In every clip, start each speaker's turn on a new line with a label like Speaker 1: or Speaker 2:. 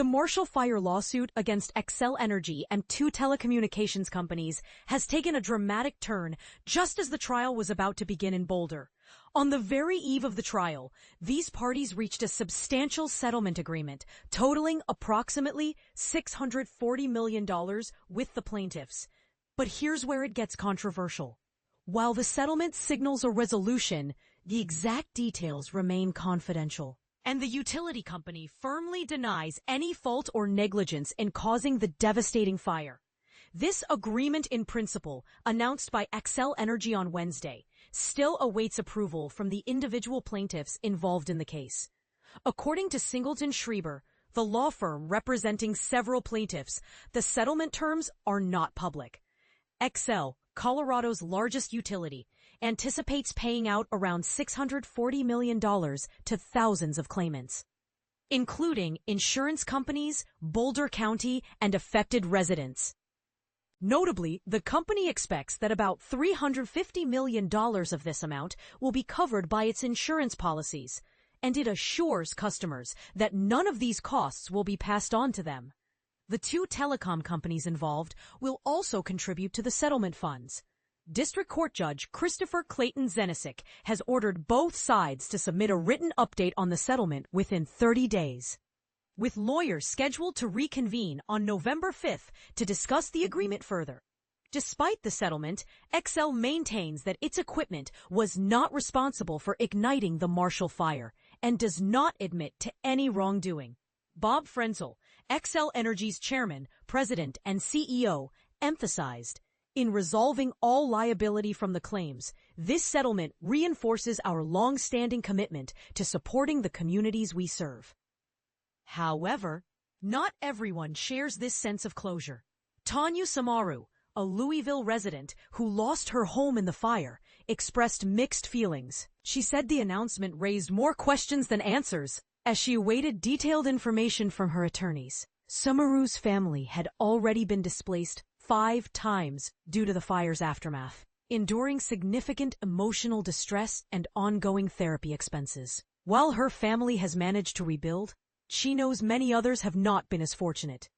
Speaker 1: The Marshall Fire lawsuit against Xcel Energy and two telecommunications companies has taken a dramatic turn just as the trial was about to begin in Boulder. On the very eve of the trial, these parties reached a substantial settlement agreement totaling approximately $640 million with the plaintiffs. But here's where it gets controversial. While the settlement signals a resolution, the exact details remain confidential. And the utility company firmly denies any fault or negligence in causing the devastating fire. This agreement in principle, announced by Xcel Energy on Wednesday, still awaits approval from the individual plaintiffs involved in the case. According to Singleton Schreiber, the law firm representing several plaintiffs, the settlement terms are not public. Xcel, Colorado's largest utility, anticipates paying out around $640 million to thousands of claimants, including insurance companies, Boulder County, and affected residents. Notably, the company expects that about $350 million of this amount will be covered by its insurance policies, and it assures customers that none of these costs will be passed on to them. The two telecom companies involved will also contribute to the settlement funds. District Court Judge Christopher Clayton Zenisic has ordered both sides to submit a written update on the settlement within 30 days. With lawyers scheduled to reconvene on November 5th to discuss the agreement further. Despite the settlement, Xcel maintains that its equipment was not responsible for igniting the Marshall Fire and does not admit to any wrongdoing. Bob Frenzel, Xcel Energy's chairman, president, and CEO, emphasized, in resolving all liability from the claims, this settlement reinforces our long-standing commitment to supporting the communities we serve. However, not everyone shares this sense of closure. Tanya Samaru, a Louisville resident who lost her home in the fire, expressed mixed feelings. She said the announcement raised more questions than answers as she awaited detailed information from her attorneys. Samaru's family had already been displaced 5 times due to the fire's aftermath, enduring significant emotional distress and ongoing therapy expenses. While her family has managed to rebuild, she knows many others have not been as fortunate.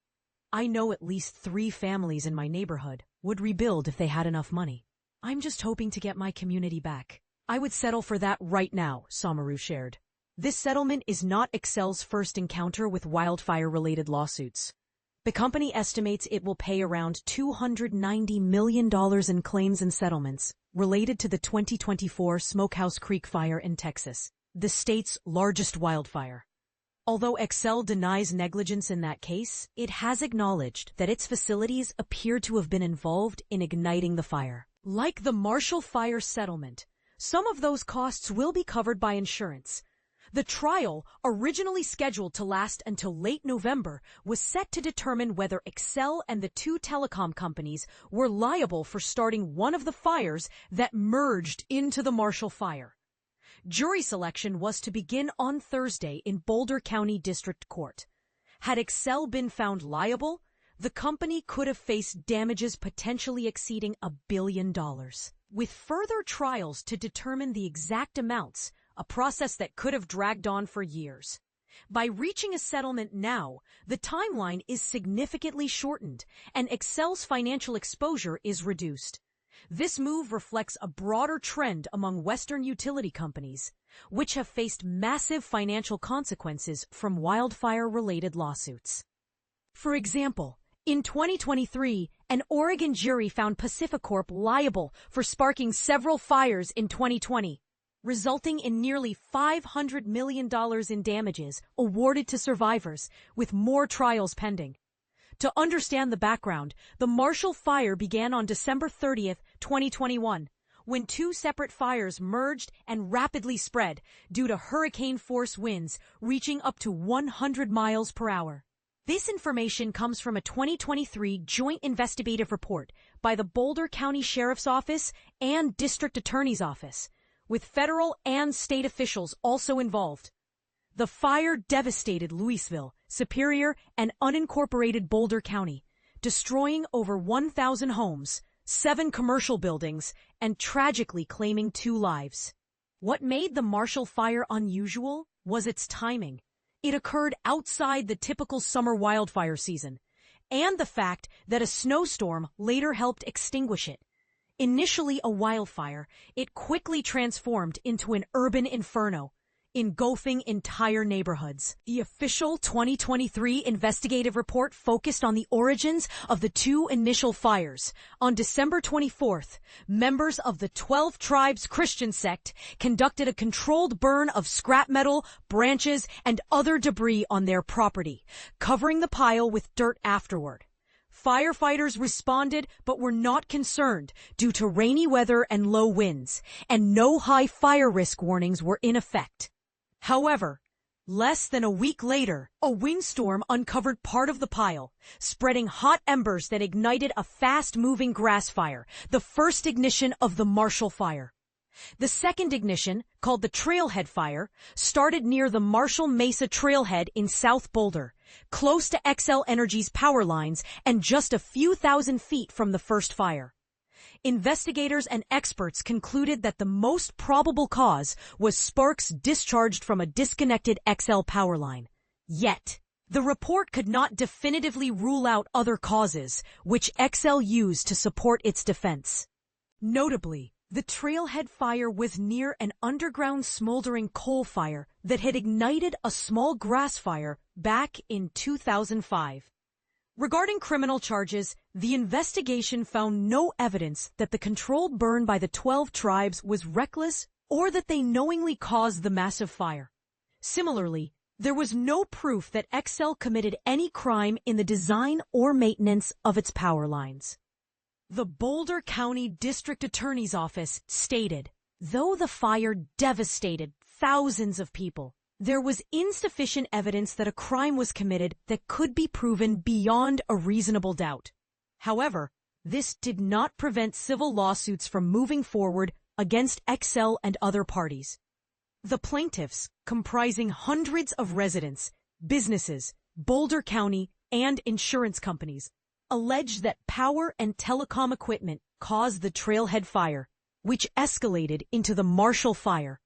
Speaker 1: I know at least 3 families in my neighborhood would rebuild if they had enough money. I'm just hoping to get my community back. I would settle for that right now, Samaru shared. This settlement is not Xcel's first encounter with wildfire-related lawsuits. The company estimates it will pay around $290 million in claims and settlements related to the 2024 Smokehouse Creek fire in Texas, the state's largest wildfire. Although Xcel denies negligence in that case, it has acknowledged that its facilities appear to have been involved in igniting the fire. Like the Marshall Fire settlement, some of those costs will be covered by insurance. The trial, originally scheduled to last until late November, was set to determine whether Xcel and the two telecom companies were liable for starting one of the fires that merged into the Marshall Fire. Jury selection was to begin on Thursday in Boulder County District Court. Had Xcel been found liable, the company could have faced damages potentially exceeding $1 billion. With further trials to determine the exact amounts, a process that could have dragged on for years. By reaching a settlement now, the timeline is significantly shortened, and Xcel's financial exposure is reduced. This move reflects a broader trend among Western utility companies, which have faced massive financial consequences from wildfire-related lawsuits. For example, in 2023, an Oregon jury found Pacificorp liable for sparking several fires in 2020, resulting in nearly $500 million in damages awarded to survivors, with more trials pending. To understand the background, the Marshall Fire began on December 30, 2021, when 2 separate fires merged and rapidly spread due to hurricane-force winds reaching up to 100 miles per hour. This information comes from a 2023 joint investigative report by the Boulder County Sheriff's Office and District Attorney's Office, with federal and state officials also involved. The fire devastated Louisville, Superior, and unincorporated Boulder County, destroying over 1,000 homes, 7 commercial buildings, and tragically claiming 2 lives. What made the Marshall Fire unusual was its timing. it occurred outside the typical summer wildfire season, and the fact that a snowstorm later helped extinguish it. Initially a wildfire, it quickly transformed into an urban inferno, engulfing entire neighborhoods. The official 2023 investigative report focused on the origins of the two initial fires. On December 24th, members of the 12 Tribes Christian sect conducted a controlled burn of scrap metal, branches, and other debris on their property, covering the pile with dirt afterward. Firefighters responded but were not concerned due to rainy weather and low winds, and no high fire risk warnings were in effect. However, less than a week later, a windstorm uncovered part of the pile, spreading hot embers that ignited a fast-moving grass fire, the first ignition of the Marshall Fire. The second ignition, called the Trailhead Fire, started near the Marshall Mesa Trailhead in South Boulder, close to Xcel Energy's power lines and just a few thousand feet from the first fire. Investigators and experts concluded that the most probable cause was sparks discharged from a disconnected Xcel power line. Yet, the report could not definitively rule out other causes, which Xcel used to support its defense. Notably, the Trailhead Fire was near an underground smoldering coal fire that had ignited a small grass fire back in 2005. Regarding criminal charges, the investigation found no evidence that the controlled burn by the 12 tribes was reckless or that they knowingly caused the massive fire. Similarly, there was no proof that Xcel committed any crime in the design or maintenance of its power lines. The Boulder County District Attorney's Office stated, though the fire devastated thousands of people, there was insufficient evidence that a crime was committed that could be proven beyond a reasonable doubt. However, this did not prevent civil lawsuits from moving forward against Xcel and other parties. The plaintiffs, comprising hundreds of residents, businesses, Boulder County, and insurance companies, alleged that power and telecom equipment caused the Trailhead Fire, which escalated into the Marshall Fire.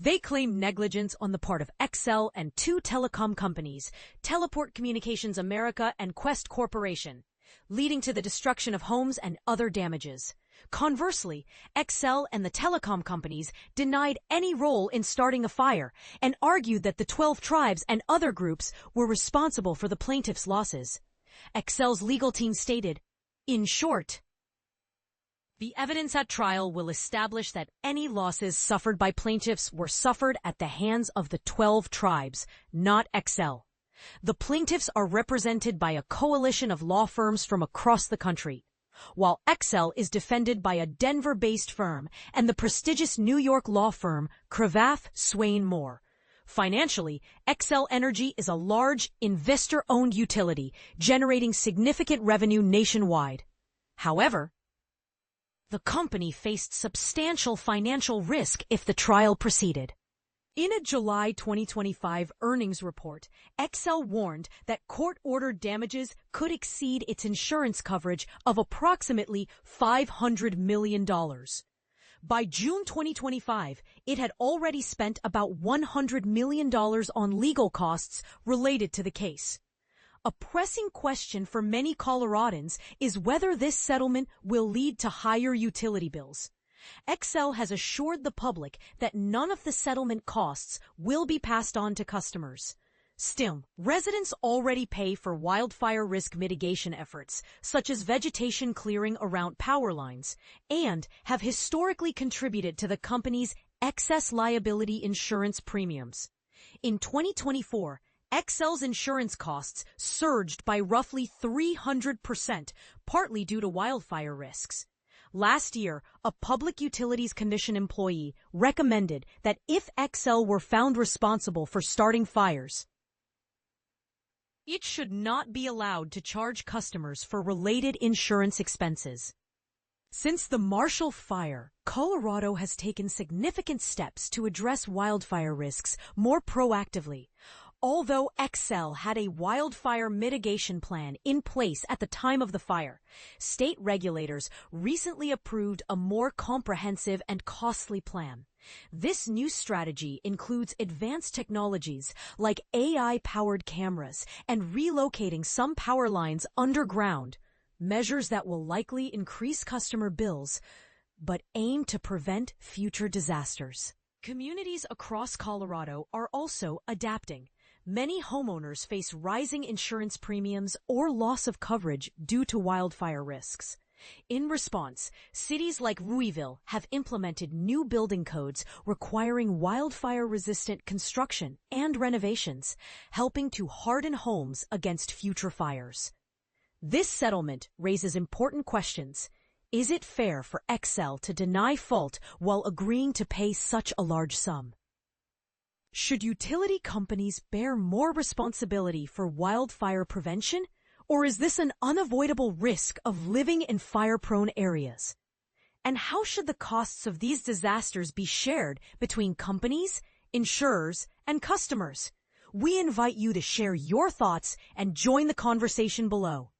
Speaker 1: They claimed negligence on the part of Xcel and two telecom companies, Teleport Communications America and Quest Corporation, leading to the destruction of homes and other damages. Conversely, Xcel and the telecom companies denied any role in starting a fire and argued that the 12 tribes and other groups were responsible for the plaintiffs' losses. Xcel's legal team stated, in short, the evidence at trial will establish that any losses suffered by plaintiffs were suffered at the hands of the 12 tribes, not Xcel. The plaintiffs are represented by a coalition of law firms from across the country, while Xcel is defended by a Denver-based firm and the prestigious New York law firm Cravath, Swaine Moore. Financially, Xcel Energy is a large, investor-owned utility, generating significant revenue nationwide. However, the company faced substantial financial risk if the trial proceeded. In a July 2025 earnings report, Xcel warned that court-ordered damages could exceed its insurance coverage of approximately $500 million. By June 2025, it had already spent about $100 million on legal costs related to the case. A pressing question for many Coloradans is whether this settlement will lead to higher utility bills. Xcel has assured the public that none of the settlement costs will be passed on to customers. Still, residents already pay for wildfire risk mitigation efforts, such as vegetation clearing around power lines, and have historically contributed to the company's excess liability insurance premiums. In 2024, Xcel's insurance costs surged by roughly 300%, partly due to wildfire risks. Last year, a Public Utilities Commission employee recommended that if Xcel were found responsible for starting fires, it should not be allowed to charge customers for related insurance expenses. Since the Marshall Fire, Colorado has taken significant steps to address wildfire risks more proactively. Although Xcel had a wildfire mitigation plan in place at the time of the fire, state regulators recently approved a more comprehensive and costly plan. This new strategy includes advanced technologies like AI-powered cameras and relocating some power lines underground, measures that will likely increase customer bills but aim to prevent future disasters. Communities across Colorado are also adapting. Many homeowners face rising insurance premiums or loss of coverage due to wildfire risks. In response, cities like Louisville have implemented new building codes requiring wildfire-resistant construction and renovations, helping to harden homes against future fires. This settlement raises important questions. Is it fair for Xcel to deny fault while agreeing to pay such a large sum? Should utility companies bear more responsibility for wildfire prevention, or is this an unavoidable risk of living in fire-prone areas? And how should the costs of these disasters be shared between companies, insurers, and customers? We invite you to share your thoughts and join the conversation below.